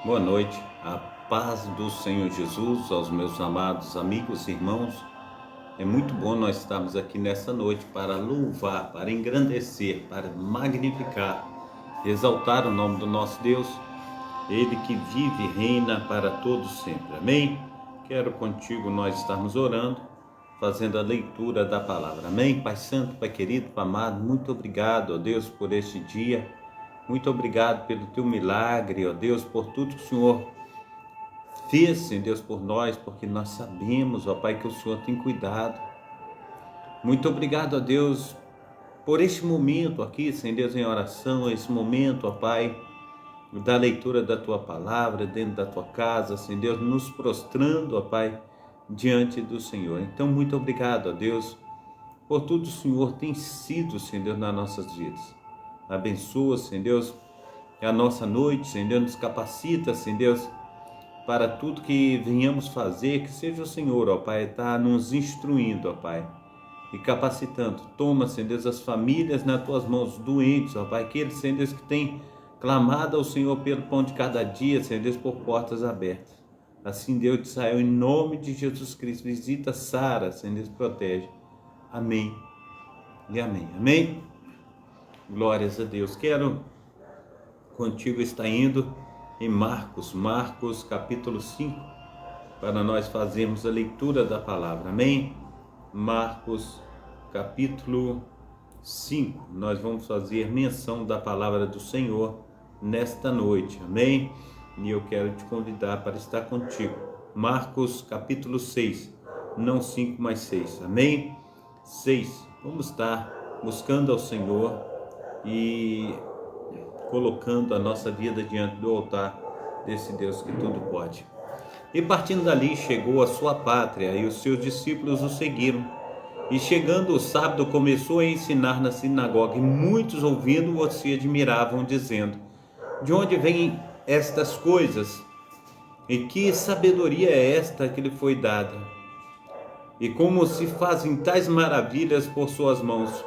Boa noite, a paz do Senhor Jesus aos meus amados amigos e irmãos. É muito bom nós estarmos aqui nessa noite para louvar, para engrandecer, para magnificar, exaltar o nome do nosso Deus, Ele que vive e reina para todos sempre. Amém? Quero contigo nós estarmos orando, fazendo a leitura da palavra. Amém? Pai Santo, Pai querido, Pai amado, muito obrigado, ó Deus, por este dia. Muito obrigado pelo teu milagre, ó Deus, por tudo que o Senhor fez, Senhor Deus, por nós, porque nós sabemos, ó Pai, que o Senhor tem cuidado. Muito obrigado, ó Deus, por este momento aqui, Senhor Deus, em oração, esse momento, ó Pai, da leitura da tua palavra dentro da tua casa, Senhor Deus, nos prostrando, ó Pai, diante do Senhor. Então, muito obrigado, ó Deus, por tudo que o Senhor tem sido, Senhor Deus, nas nossas vidas. Abençoa, Senhor Deus, a nossa noite, Senhor Deus, nos capacita, Senhor Deus, para tudo que venhamos fazer, que seja o Senhor, ó Pai, está nos instruindo, ó Pai, e capacitando. Toma, Senhor Deus, as famílias nas tuas mãos, doentes, ó Pai, aqueles, Senhor Deus, que têm clamado ao Senhor pelo pão de cada dia, Senhor Deus, por portas abertas. Assim, Deus de Israel, em nome de Jesus Cristo, visita Sara, Senhor Deus, protege. Amém e amém. Amém? Glórias a Deus. Quero contigo estar indo em Marcos capítulo 5, para nós fazermos a leitura da palavra. Amém? Marcos capítulo 5. Nós vamos fazer menção da palavra do Senhor nesta noite. Amém? E eu quero te convidar para estar contigo. Marcos capítulo 6, não 5, mas 6. Amém? 6. Vamos estar buscando ao Senhor e colocando a nossa vida diante do altar desse Deus que tudo pode. E partindo dali, chegou à sua pátria, e os seus discípulos o seguiram. E chegando o sábado, começou a ensinar na sinagoga, e muitos ouvindo-o se admiravam, dizendo: de onde vêm estas coisas? E que sabedoria é esta que lhe foi dada? E como se fazem tais maravilhas por suas mãos?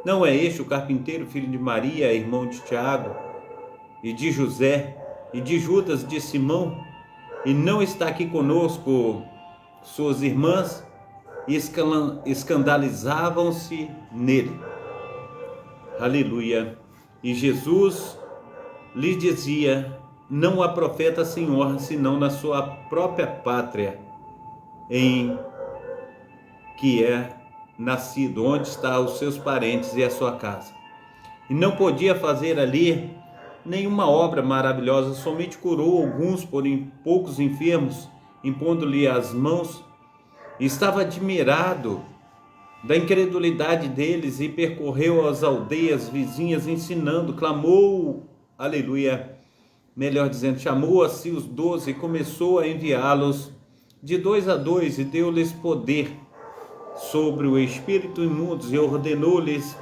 Não é este o carpinteiro, filho de Maria, irmão de Tiago, e de José, e de Judas, de Simão? E não está aqui conosco suas irmãs? E escandalizavam-se nele. Aleluia. E Jesus lhe dizia: não há profeta sem honra, senão na sua própria pátria, em que é nascido, onde estão os seus parentes e a sua casa. E não podia fazer ali nenhuma obra maravilhosa, somente curou alguns, porém poucos enfermos, impondo-lhe as mãos. E estava admirado da incredulidade deles e percorreu as aldeias vizinhas ensinando, clamou, aleluia, melhor dizendo, chamou a si os 12 e começou a enviá-los de 2 a 2 e deu-lhes poder sobre o espírito imundos e ordenou-lhes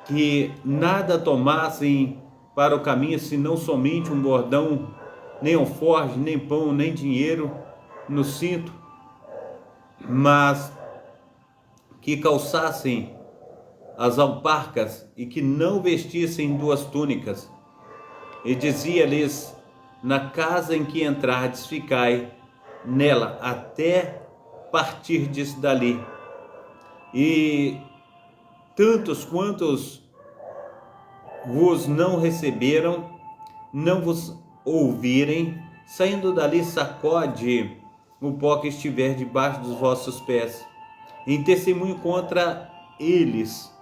que nada tomassem para o caminho, senão somente um bordão, nem alforje, nem pão, nem dinheiro no cinto, mas que calçassem as alparcas e que não vestissem 2 túnicas. E dizia-lhes: na casa em que entrardes, ficai nela até partirdes dali. E tantos quantos vos não receberam, não vos ouvirem, saindo dali, sacode o pó que estiver debaixo dos vossos pés, em testemunho contra eles.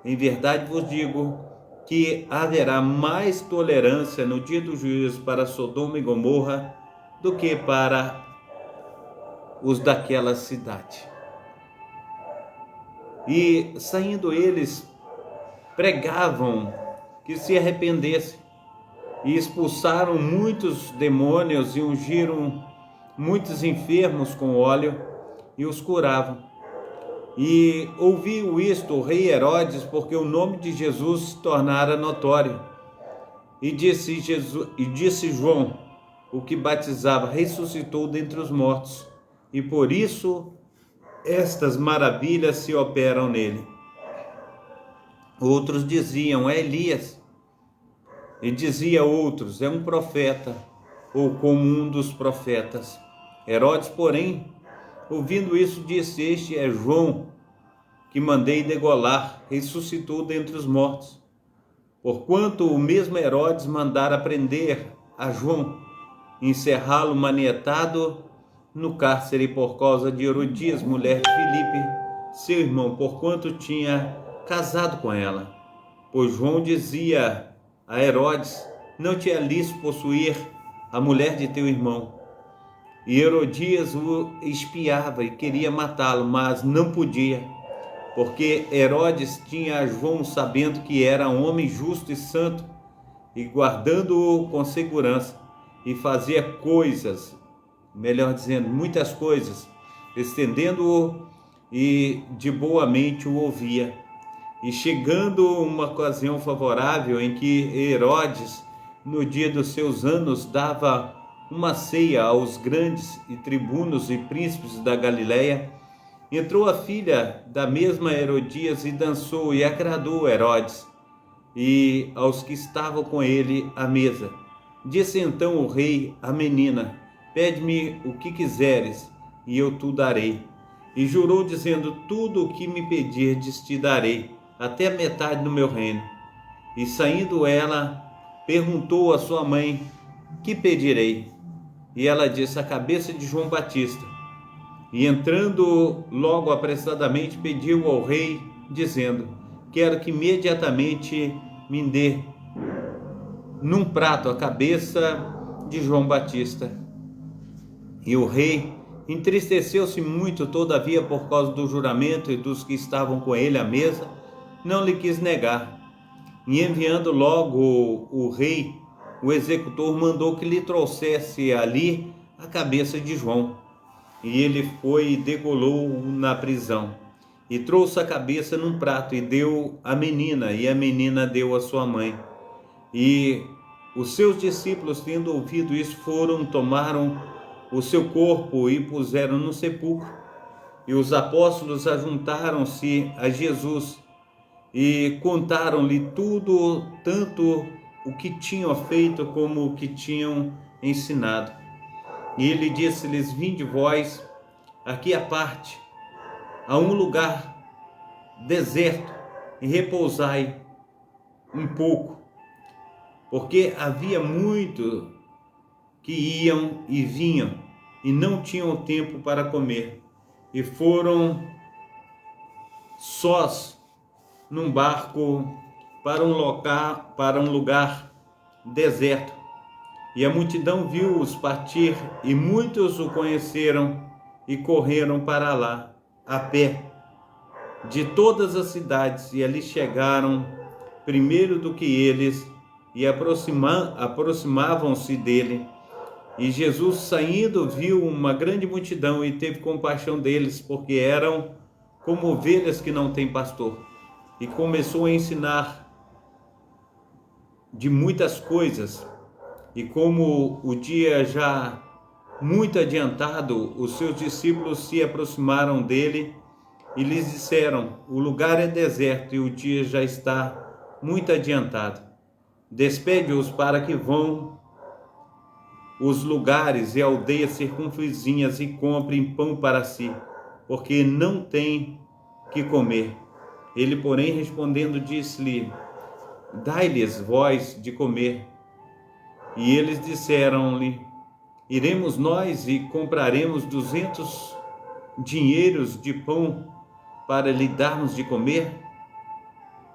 Em verdade vos digo que haverá mais tolerância no dia do juízo para Sodoma e Gomorra do que para os daquela cidade. E saindo eles, pregavam que se arrependessem, e expulsaram muitos demônios e ungiram muitos enfermos com óleo e os curavam. E ouviu isto o rei Herodes, porque o nome de Jesus se tornara notório. E disse João, o que batizava, ressuscitou dentre os mortos, e por isso estas maravilhas se operam nele. Outros diziam: é Elias. E dizia outros: é um profeta. ou como um dos profetas. Herodes, porém, ouvindo isso, disse: este é João, que mandei degolar, ressuscitou dentre os mortos. Porquanto o mesmo Herodes mandara prender a João, encerrá-lo manietado no cárcere por causa de Herodias, mulher de Filipe, seu irmão, porquanto tinha casado com ela. Pois João dizia a Herodes: não te é lícito possuir a mulher de teu irmão. E Herodias o espiava e queria matá-lo, mas não podia, porque Herodes tinha a João sabendo que era um homem justo e santo, e guardando-o com segurança, e fazia coisas, melhor dizendo, muitas coisas, estendendo-o e de boa mente o ouvia. E chegando uma ocasião favorável em que Herodes, no dia dos seus anos, dava uma ceia aos grandes e tribunos e príncipes da Galileia, entrou a filha da mesma Herodias e dançou e agradou Herodes e aos que estavam com ele à mesa. Disse então o rei à menina: pede-me o que quiseres e eu te darei. E jurou dizendo: tudo o que me pedirdes te darei, até a metade do meu reino. E saindo ela, perguntou à sua mãe: que pedirei? E ela disse: a cabeça de João Batista. E entrando logo apressadamente, pediu ao rei, dizendo: quero que imediatamente me dê num prato a cabeça de João Batista. E o rei entristeceu-se muito, todavia, por causa do juramento e dos que estavam com ele à mesa, não lhe quis negar. E enviando logo o rei, o executor mandou que lhe trouxesse ali a cabeça de João. E ele foi e degolou-o na prisão. E trouxe a cabeça num prato e deu à menina, e a menina deu à sua mãe. E os seus discípulos, tendo ouvido isso, tomaram o seu corpo e puseram no sepulcro. E os apóstolos ajuntaram-se a Jesus e contaram-lhe tudo, tanto o que tinham feito como o que tinham ensinado. E ele disse-lhes: vinde vós aqui à parte, a um lugar deserto, e repousai um pouco, porque havia muito que iam e vinham, e não tinham tempo para comer. E foram sós num barco para um lugar deserto. E a multidão viu-os partir, e muitos o conheceram e correram para lá, a pé, de todas as cidades, e ali chegaram primeiro do que eles, e aproximavam-se dele. E Jesus, saindo, viu uma grande multidão e teve compaixão deles, porque eram como ovelhas que não têm pastor. E começou a ensinar de muitas coisas. E como o dia já muito adiantado, os seus discípulos se aproximaram dele e lhes disseram: o lugar é deserto e o dia já está muito adiantado. Despede-os para que vão os lugares e aldeias circunvizinhas e comprem pão para si, porque não têm que comer. Ele, porém, respondendo, disse-lhe: dai-lhes vós de comer. E eles disseram-lhe: iremos nós e compraremos 200 dinheiros de pão para lhe darmos de comer?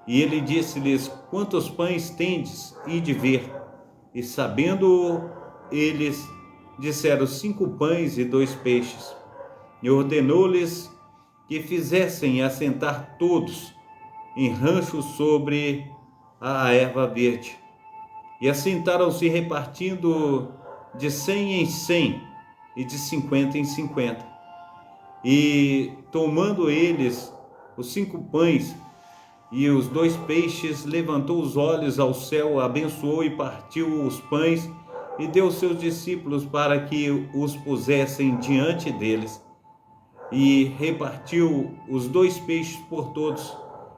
E ele disse-lhes: quantos pães tendes? Ide ver. E sabendo eles, disseram: 5 pães e 2 peixes. E ordenou-lhes que fizessem assentar todos em ranchos sobre a erva verde. E assentaram-se repartindo de 100 em 100 e de 50 em 50. E tomando eles os 5 pães e os 2 peixes, levantou os olhos ao céu, abençoou e partiu os pães e deu aos seus discípulos para que os pusessem diante deles. E repartiu os 2 peixes por todos,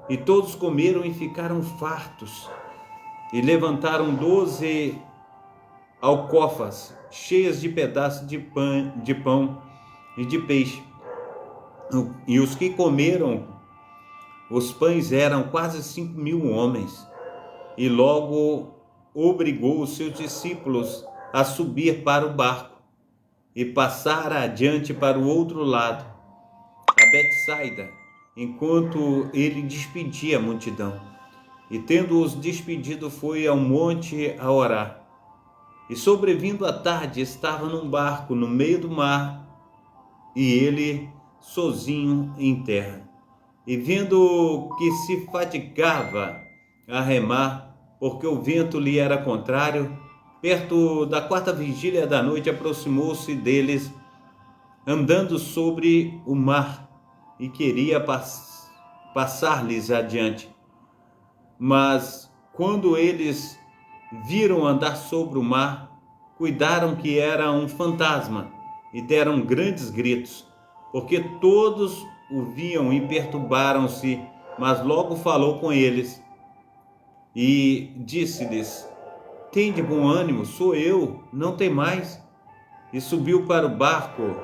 e todos comeram e ficaram fartos. E levantaram 12 alcofas cheias de pedaços de pão e de peixe. E os que comeram os pães eram quase 5.000 homens. E logo obrigou os seus discípulos a subir para o barco e passar adiante para o outro lado, a Betsaida, enquanto ele despedia a multidão. E tendo-os despedido, foi ao monte a orar. E sobrevindo a tarde, estava num barco no meio do mar, e ele sozinho em terra. E vendo que se fatigava a remar, porque o vento lhe era contrário, perto da 4ª vigília da noite, aproximou-se deles, andando sobre o mar, e queria passar-lhes adiante. Mas quando eles viram andar sobre o mar, cuidaram que era um fantasma e deram grandes gritos, porque todos o viam e perturbaram-se. Mas logo falou com eles e disse-lhes: tende bom ânimo, sou eu, não temais. E subiu para o barco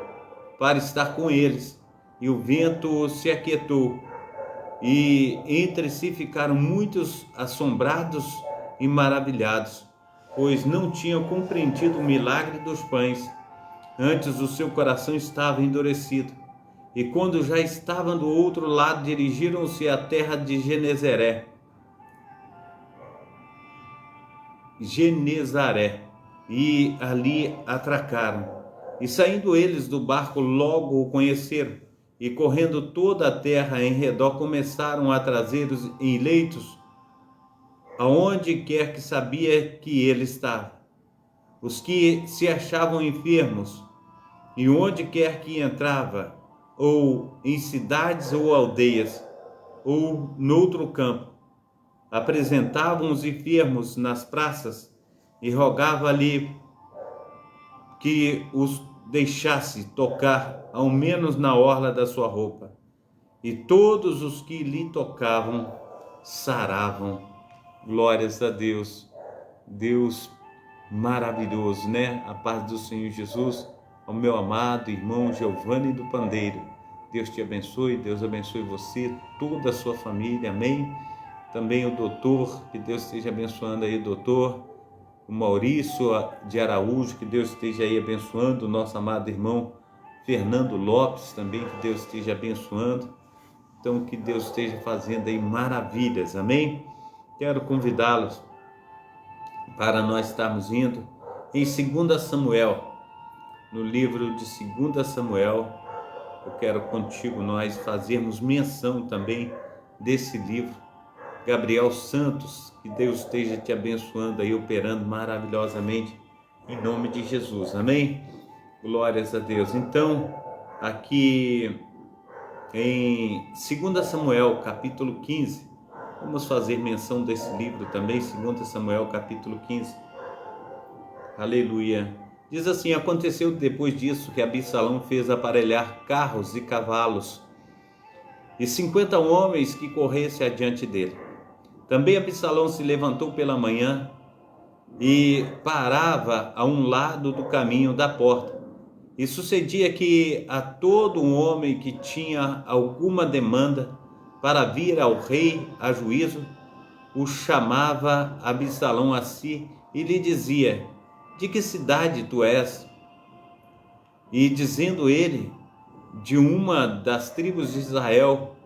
para estar com eles. E o vento se aquietou, e entre si ficaram muitos assombrados e maravilhados, pois não tinham compreendido o milagre dos pães. Antes o seu coração estava endurecido. E quando já estavam do outro lado, dirigiram-se à terra de Genezaré, e ali atracaram. E saindo eles do barco, logo o conheceram, e correndo toda a terra em redor, começaram a trazê-los em leitos, aonde quer que sabia que ele estava. Os que se achavam enfermos, e onde quer que entrava, ou em cidades ou aldeias, ou noutro campo, apresentavam os enfermos nas praças, e rogava-lhe que os deixasse tocar, ao menos na orla da sua roupa. E todos os que lhe tocavam saravam. Glórias a Deus. Deus maravilhoso, né? A paz do Senhor Jesus, ao meu amado irmão Giovanni do Pandeiro. Deus te abençoe, Deus abençoe você, toda a sua família, amém? Também o doutor, que Deus esteja abençoando aí, doutor, o Maurício de Araújo, que Deus esteja aí abençoando, o nosso amado irmão Fernando Lopes também, que Deus esteja abençoando. Então, que Deus esteja fazendo aí maravilhas, amém? Quero convidá-los para nós estarmos indo em 2 Samuel, no livro de 2 Samuel. Eu quero contigo nós fazermos menção também desse livro. Gabriel Santos, que Deus esteja te abençoando aí, operando maravilhosamente, em nome de Jesus, amém? Glórias a Deus. Então, aqui em 2 Samuel, capítulo 15, vamos fazer menção desse livro também, 2 Samuel, capítulo 15. Aleluia. Diz assim: aconteceu depois disso que Absalão fez aparelhar carros e cavalos, e 50 homens que corressem adiante dele. Também Absalão se levantou pela manhã e parava a um lado do caminho da porta. E sucedia que a todo um homem que tinha alguma demanda para vir ao rei a juízo, o chamava Absalão a si e lhe dizia: de que cidade tu és? E dizendo ele: de uma das tribos de Israel,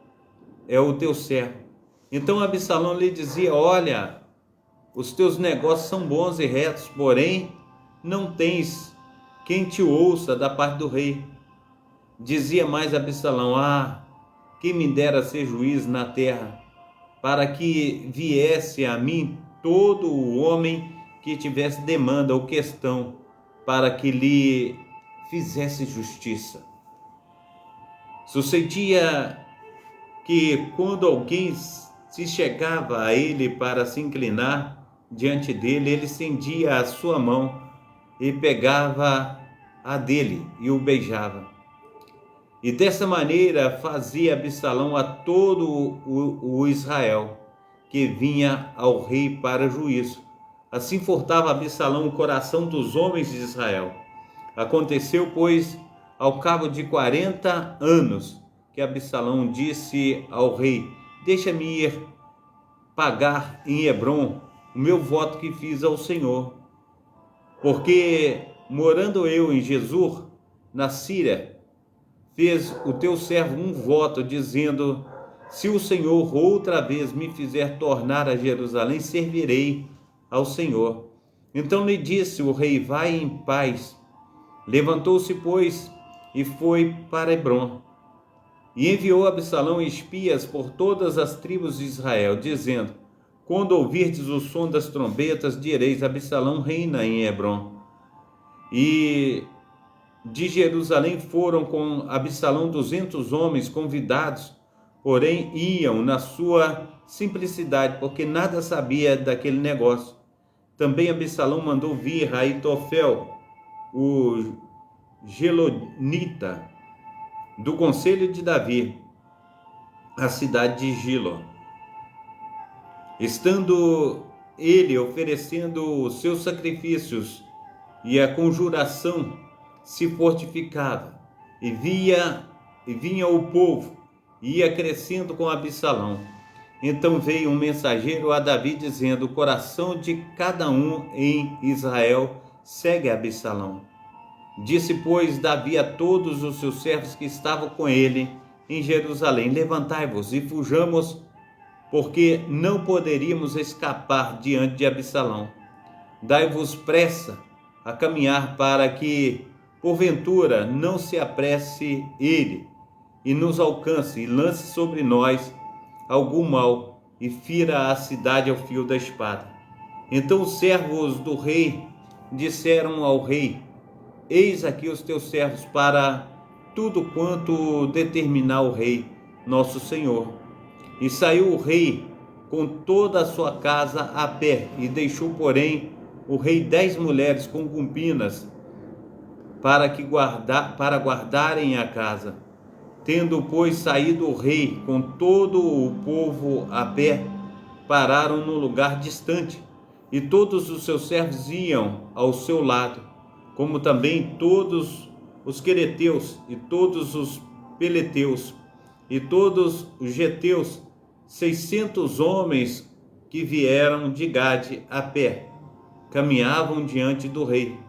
é o teu servo. Então Absalão lhe dizia: olha, os teus negócios são bons e retos, porém não tens quem te ouça da parte do rei. Dizia mais Absalão: quem me dera ser juiz na terra, para que viesse a mim todo o homem que tivesse demanda ou questão, para que lhe fizesse justiça. Sucedia que quando alguém se chegava a ele para se inclinar diante dele, ele estendia a sua mão e pegava a dele e o beijava. E dessa maneira fazia Absalão a todo o Israel que vinha ao rei para juízo, Assim fortava Absalão o coração dos homens de Israel. Aconteceu, pois, ao cabo de 40 anos, que Absalão disse ao rei: deixa-me ir pagar em Hebrom o meu voto que fiz ao Senhor. Porque, morando eu em Jesur, na Síria, fez o teu servo um voto, dizendo: se o Senhor outra vez me fizer tornar a Jerusalém, servirei ao Senhor. Então lhe disse o rei: vai em paz. Levantou-se, pois, e foi para Hebrom. E enviou Absalão espias por todas as tribos de Israel, dizendo: quando ouvirdes o som das trombetas, direis: Absalão reina em Hebrom. E de Jerusalém foram com Absalão 200 homens convidados, porém iam na sua simplicidade, porque nada sabia daquele negócio. Também Absalão mandou vir Aitofel, o Gelonita, do conselho de Davi, à cidade de Gilo. Estando ele oferecendo os seus sacrifícios e a conjuração, se fortificava, e vinha o povo, e ia crescendo com Absalão. Então veio um mensageiro a Davi, dizendo: o coração de cada um em Israel segue Absalão. Disse, pois, Davi a todos os seus servos que estavam com ele em Jerusalém: levantai-vos e fujamos, porque não poderíamos escapar diante de Absalão. Dai-vos pressa a caminhar, para que, porventura, não se apresse ele e nos alcance e lance sobre nós algum mal e fira a cidade ao fio da espada. Então os servos do rei disseram ao rei: eis aqui os teus servos para tudo quanto determinar o rei, nosso senhor. E saiu o rei com toda a sua casa a pé, e deixou, porém, o rei 10 mulheres concubinas para guardarem a casa. Tendo, pois, saído o rei com todo o povo a pé, pararam num lugar distante, e todos os seus servos iam ao seu lado, como também todos os quereteus, e todos os peleteus, e todos os geteus, 600 homens que vieram de Gade a pé, caminhavam diante do rei.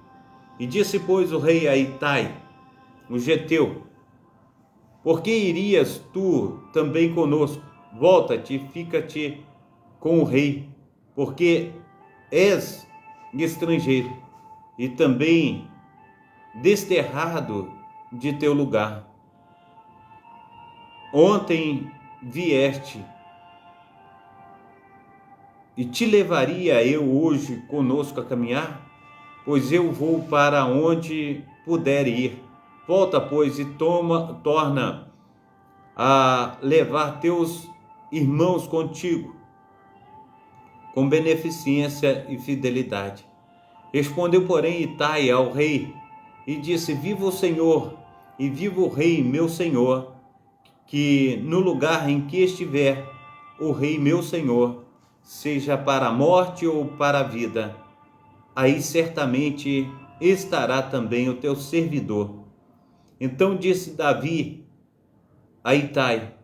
E disse, pois, o rei a Itai, o geteu: por que irias tu também conosco? Volta-te e fica-te com o rei, porque és estrangeiro e também desterrado de teu lugar. Ontem vieste, e te levaria eu hoje conosco a caminhar? Pois eu vou para onde puder ir. Volta, pois, e torna a levar teus irmãos contigo, com beneficência e fidelidade. Respondeu, porém, Itai ao rei, e disse: viva o Senhor, e viva o rei, meu senhor, que no lugar em que estiver o rei, meu senhor, seja para a morte ou para a vida, aí certamente estará também o teu servidor. Então disse Davi a Itai: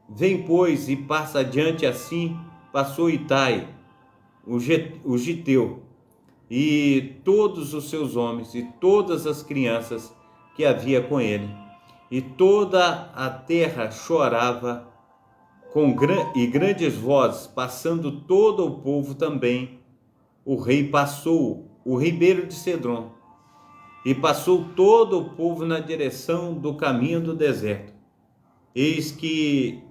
vem, pois, e passa adiante. Assim passou Itai, o giteu, e todos os seus homens, e todas as crianças que havia com ele. E toda a terra chorava e grandes vozes, passando todo o povo também. O rei passou o ribeiro de Cedron, e passou todo o povo na direção do caminho do deserto. Eis que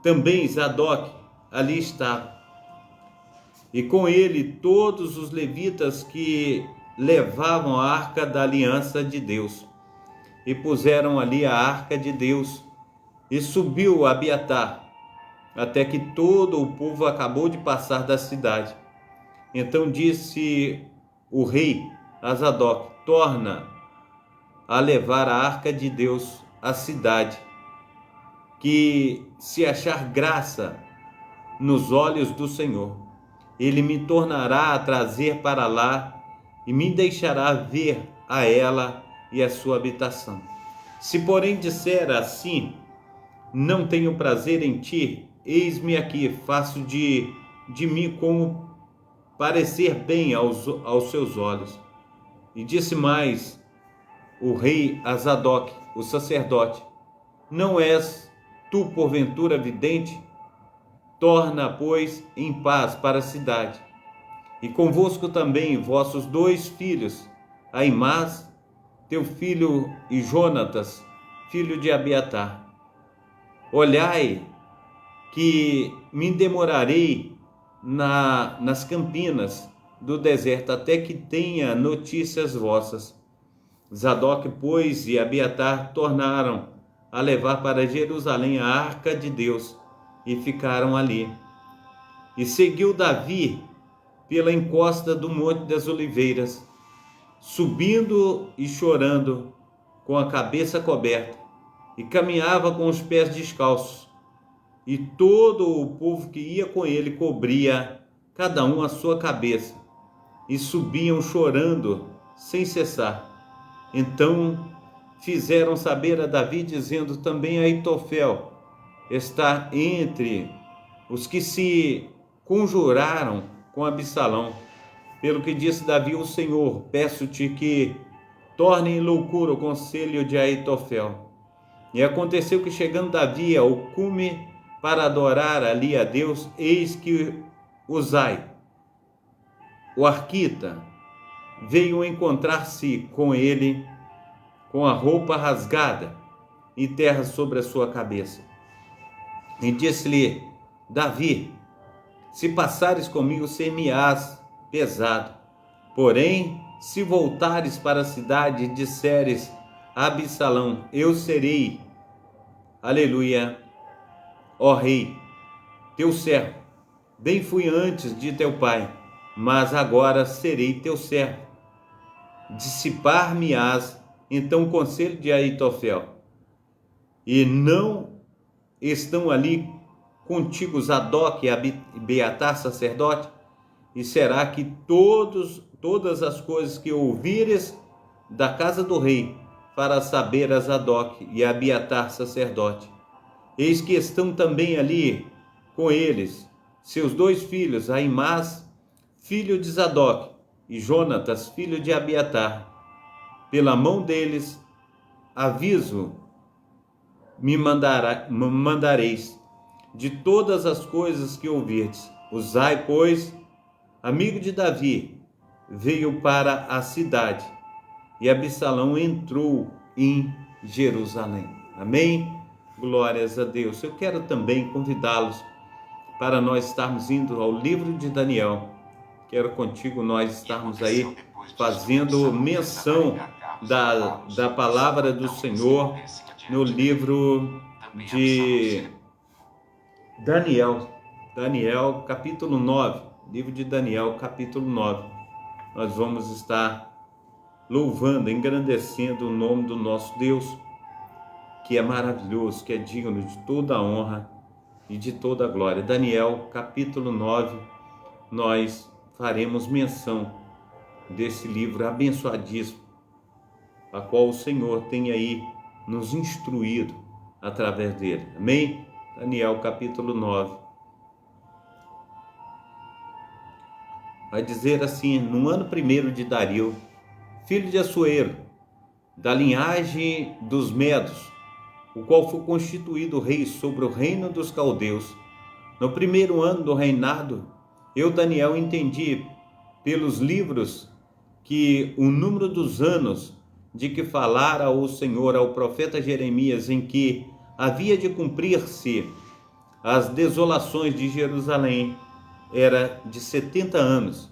também Zadok ali estava, e com ele todos os levitas que levavam a arca da aliança de Deus. E puseram ali a arca de Deus, e subiu Abiatar, até que todo o povo acabou de passar da cidade. Então disse o rei a Zadok: torna a levar a arca de Deus à cidade, que se achar graça nos olhos do Senhor. ele me tornará a trazer para lá e me deixará ver a ela e a sua habitação. Se porém disser assim, não tenho prazer em ti, eis-me aqui, faço de mim como parecer bem aos seus olhos. E disse mais o rei a Zadok, o sacerdote, não és tu porventura vidente? Torna, pois, em paz para a cidade. E convosco também vossos 2 filhos, Aimás, teu filho, e Jonatas, filho de Abiatar. Olhai, que me demorarei nas campinas do deserto, até que tenha notícias vossas. Zadok, pois, e Abiatar tornaram a levar para Jerusalém a arca de Deus, e ficaram ali. E seguiu Davi pela encosta do Monte das Oliveiras, subindo e chorando, com a cabeça coberta, e caminhava com os pés descalços. E todo o povo que ia com ele cobria cada um a sua cabeça, e subiam chorando sem cessar. Então fizeram saber a Davi, dizendo: também Aitofel está entre os que se conjuraram com Absalão. Pelo que disse Davi: o Senhor, peço-te que torne em loucura o conselho de Aitofel. E aconteceu que, chegando Davi ao cume para adorar ali a Deus, eis que Uzai, o arquita, veio encontrar-se com ele com a roupa rasgada e terra sobre a sua cabeça. E disse-lhe Davi: se passares comigo, ser-me-ás pesado. Porém, se voltares para a cidade e disseres a Absalão: eu serei, aleluia, ó rei, teu servo. Bem fui antes de teu pai, mas agora serei teu servo. Dissipar-me-ás então o conselho de Aitofel. E não estão ali contigo Zadok e Abiatar, sacerdote? E será que todas as coisas que ouvires da casa do rei, para saber a Zadok e Abiatar, sacerdote? Eis que estão também ali com eles seus 2 filhos, Aimás, filho de Zadok, e Jonatas, filho de Abiatar. Pela mão deles aviso me mandareis de todas as coisas que ouvirdes. Uzai, pois, amigo de Davi, veio para a cidade, e Absalão entrou em Jerusalém. Amém? Glórias a Deus. Eu quero também convidá-los para nós estarmos indo ao livro de Daniel. Quero contigo nós estarmos aí fazendo menção da palavra do Senhor no livro de Daniel. Daniel, capítulo 9. Livro de Daniel, capítulo 9. Nós vamos estar louvando, engrandecendo o nome do nosso Deus, que é maravilhoso, que é digno de toda a honra e de toda a glória. Daniel, capítulo 9, nós faremos menção desse livro abençoadíssimo, a qual o Senhor tem aí nos instruído através dele. Amém? Daniel, capítulo 9. Vai dizer assim: no ano 1º de Dario, filho de Assuero, da linhagem dos Medos, o qual foi constituído rei sobre o reino dos caldeus, no 1º ano do reinado, eu, Daniel, entendi pelos livros que o número dos anos de que falara o Senhor ao profeta Jeremias, em que havia de cumprir-se as desolações de Jerusalém, era de 70 anos.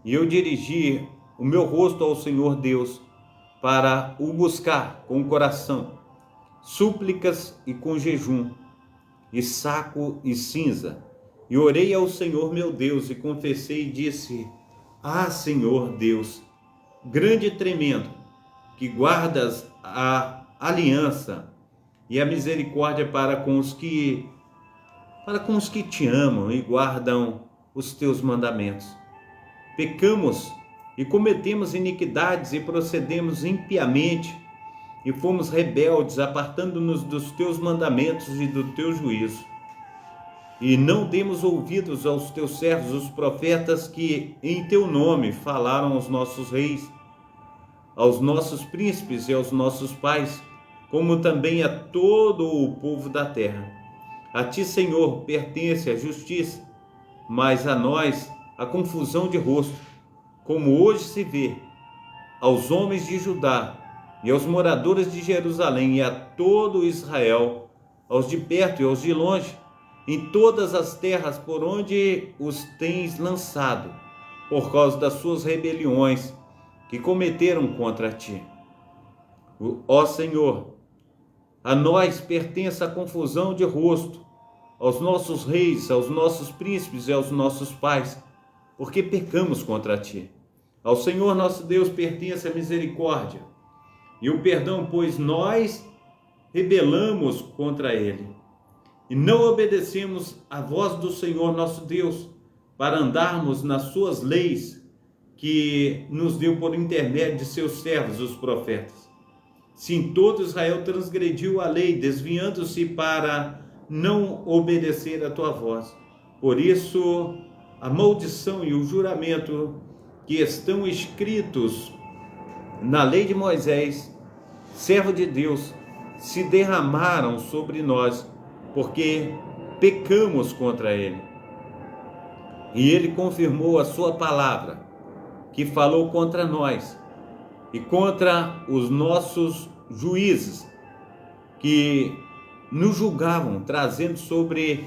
E eu dirigi o meu rosto ao Senhor Deus para o buscar com o coração, súplicas e com jejum, e saco e cinza. E orei ao Senhor meu Deus e confessei e disse: ah, Senhor Deus, grande e tremendo, que guardas a aliança e a misericórdia para com os que te amam e guardam os teus mandamentos. Pecamos e cometemos iniquidades e procedemos impiamente e fomos rebeldes, apartando-nos dos teus mandamentos e do teu juízo. E não demos ouvidos aos teus servos, os profetas, que em teu nome falaram aos nossos reis, aos nossos príncipes e aos nossos pais, como também a todo o povo da terra. A ti, Senhor, pertence a justiça, mas a nós a confusão de rosto, como hoje se vê, aos homens de Judá e aos moradores de Jerusalém e a todo Israel, aos de perto e aos de longe, em todas as terras por onde os tens lançado, por causa das suas rebeliões que cometeram contra ti. Ó Senhor, a nós pertence a confusão de rosto, aos nossos reis, aos nossos príncipes e aos nossos pais, porque pecamos contra ti. Ao Senhor nosso Deus pertence a misericórdia e o perdão, pois nós rebelamos contra ele e não obedecemos à voz do Senhor nosso Deus para andarmos nas suas leis que nos deu por intermédio de seus servos, os profetas. Sim, todo Israel transgrediu a lei, desviando-se para não obedecer a tua voz. Por isso, a maldição e o juramento que estão escritos na lei de Moisés, servo de Deus, se derramaram sobre nós, porque pecamos contra ele. E ele confirmou a sua palavra, que falou contra nós e contra os nossos juízes, que nos julgavam, trazendo sobre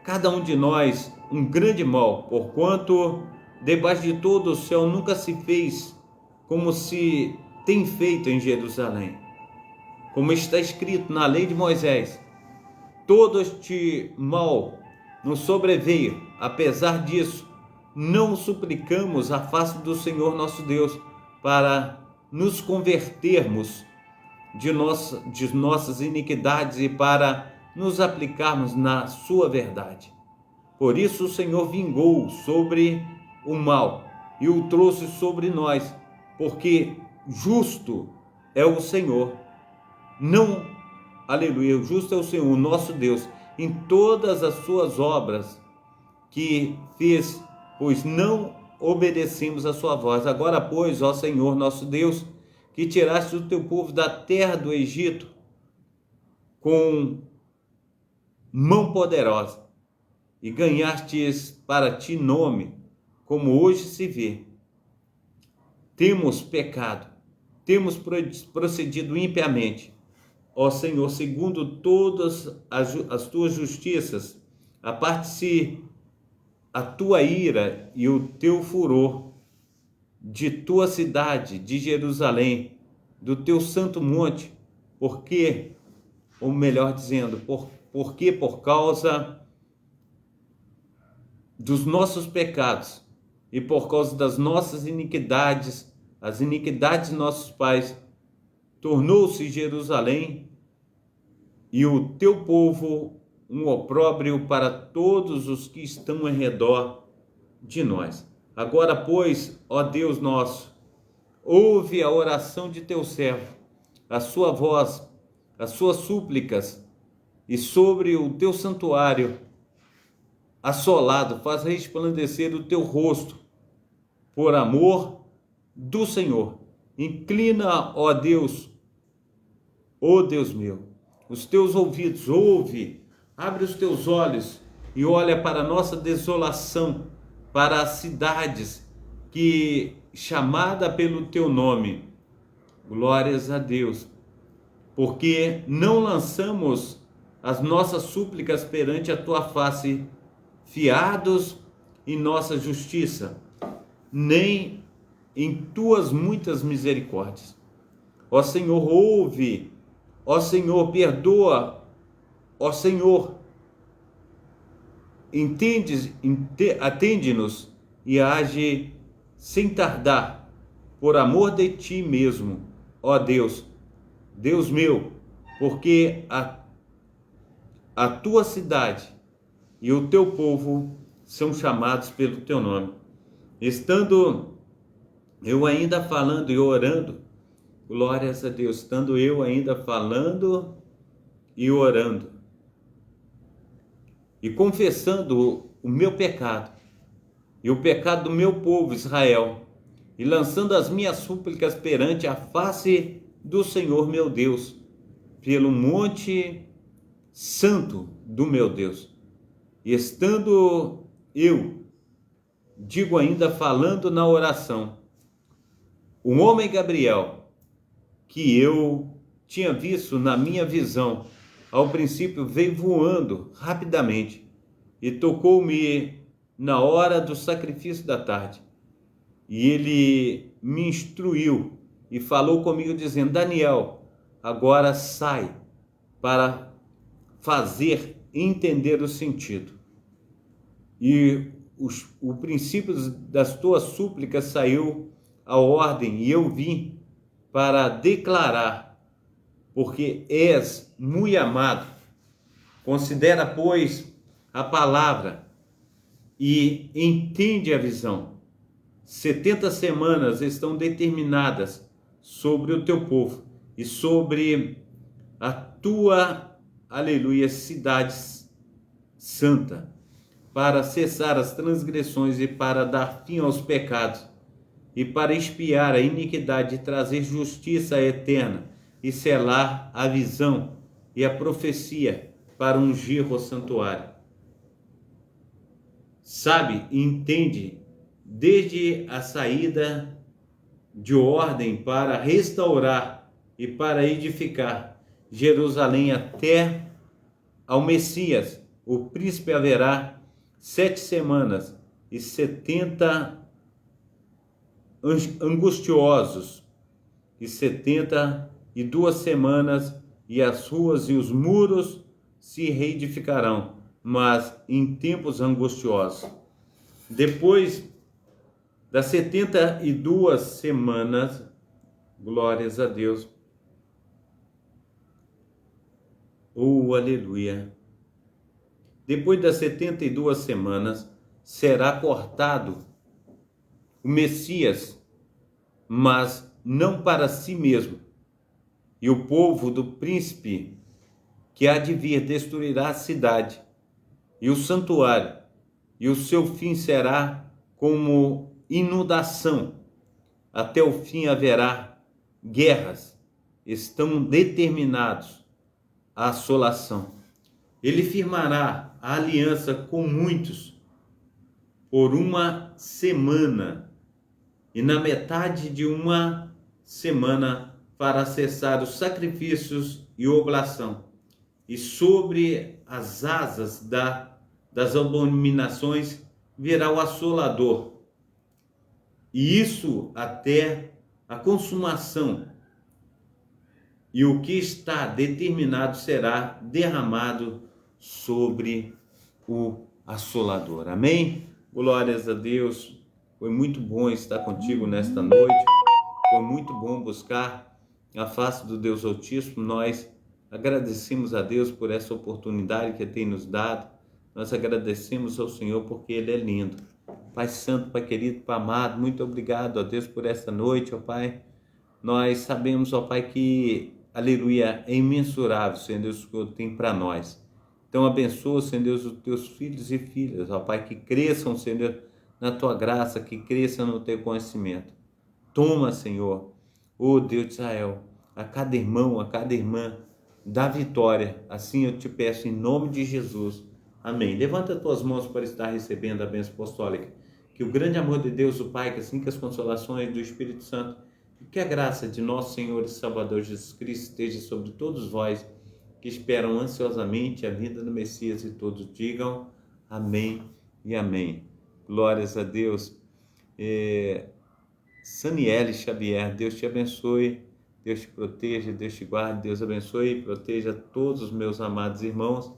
cada um de nós um grande mal, porquanto debaixo de todo o céu nunca se fez como se tem feito em Jerusalém. Como está escrito na lei de Moisés, todo este mal nos sobreveio. Apesar disso, não suplicamos a face do Senhor nosso Deus para nos convertermos de nossas iniquidades e para nos aplicarmos na sua verdade. Por isso o Senhor vingou sobre o mal e o trouxe sobre nós, porque justo é o Senhor. Não, aleluia, justo é o Senhor, nosso Deus, em todas as suas obras que fez, pois não obedecemos a sua voz. Agora, pois, ó Senhor, nosso Deus, que tiraste o teu povo da terra do Egito com mão poderosa e ganhastes para ti nome, como hoje se vê. Temos pecado, temos procedido impiamente. Ó Senhor, segundo todas as tuas justiças, aparte-se a tua ira e o teu furor de tua cidade, de Jerusalém, do teu santo monte, porque, ou melhor dizendo, porque por causa dos nossos pecados e por causa das nossas iniquidades, as iniquidades de nossos pais, tornou-se Jerusalém e o teu povo um opróbrio para todos os que estão ao redor de nós. Agora, pois, ó Deus nosso, ouve a oração de teu servo, a sua voz, as suas súplicas, e sobre o teu santuário assolado faz resplandecer o teu rosto, por amor do Senhor. Inclina, ó Deus meu, os teus ouvidos, ouve, abre os teus olhos e olha para a nossa desolação, para as cidades que, chamada pelo teu nome, glórias a Deus, porque não lançamos as nossas súplicas perante a tua face, fiados em nossa justiça, nem em tuas muitas misericórdias. Ó Senhor, ouve, ó Senhor, perdoa, ó Senhor, atende-nos e age sem tardar, por amor de ti mesmo, ó Deus, Deus meu, porque a tua cidade e o teu povo são chamados pelo teu nome. Estando eu ainda falando e orando, glórias a Deus, estando eu ainda falando e orando, e confessando o meu pecado, e o pecado do meu povo Israel, e lançando as minhas súplicas perante a face do Senhor meu Deus, pelo monte santo do meu Deus. E estando eu, digo ainda falando na oração, o homem Gabriel, que eu tinha visto na minha visão, ao princípio veio voando rapidamente e tocou-me na hora do sacrifício da tarde. E ele me instruiu e falou comigo dizendo: Daniel, agora sai para fazer entender o sentido. E o princípio das tuas súplicas saiu a ordem, e eu vim para declarar, porque és muito amado. Considera, pois, a palavra e entende a visão. 70 semanas estão determinadas sobre o teu povo e sobre a tua, aleluia, cidade santa, para cessar as transgressões e para dar fim aos pecados, e para expiar a iniquidade e trazer justiça eterna, e selar a visão e a profecia para ungir o santuário. Sabe e entende desde a saída de ordem para restaurar e para edificar Jerusalém até ao Messias, o príncipe, haverá 7 semanas e 70 angustiosos, e 72 semanas, e as ruas e os muros se reedificarão, mas em tempos angustiosos. Depois das 72 semanas, glórias a Deus, aleluia. Depois das 72 semanas, será cortado o Messias, mas não para si mesmo. E o povo do príncipe que há de vir destruirá a cidade e o santuário, e o seu fim será como inundação. Até o fim haverá guerras, estão determinados a assolação. Ele firmará a aliança com muitos por 1 semana, e na metade de 1 semana para cessar os sacrifícios e oblação, e sobre as asas das abominações virá o assolador, e isso até a consumação, e o que está determinado será derramado sobre o assolador. Amém? Glórias a Deus. Foi muito bom estar contigo nesta noite. Foi muito bom buscar a face do Deus Altíssimo. Nós agradecemos a Deus por essa oportunidade que Ele tem nos dado. Nós agradecemos ao Senhor porque Ele é lindo. Pai Santo, Pai querido, Pai amado, muito obrigado, ó Deus, por essa noite, ó Pai. Nós sabemos, ó Pai, que, aleluia, é imensurável, Senhor Deus, o que o Senhor tem para nós. Então abençoa, Senhor Deus, os teus filhos e filhas, ó Pai, que cresçam, Senhor Deus, na tua graça, que cresçam no teu conhecimento. Toma, Senhor, ó Deus de Israel, a cada irmão, a cada irmã, dá vitória. Assim eu te peço em nome de Jesus. Amém. Levanta as tuas mãos para estar recebendo a bênção apostólica. Que o grande amor de Deus, o Pai, que assim que as consolações do Espírito Santo, e que a graça de nosso Senhor e Salvador Jesus Cristo esteja sobre todos vós que esperam ansiosamente a vinda do Messias, e todos digam amém e amém. Glórias a Deus. Saniele Xavier, Deus te abençoe, Deus te proteja, Deus te guarde, Deus abençoe e proteja todos os meus amados irmãos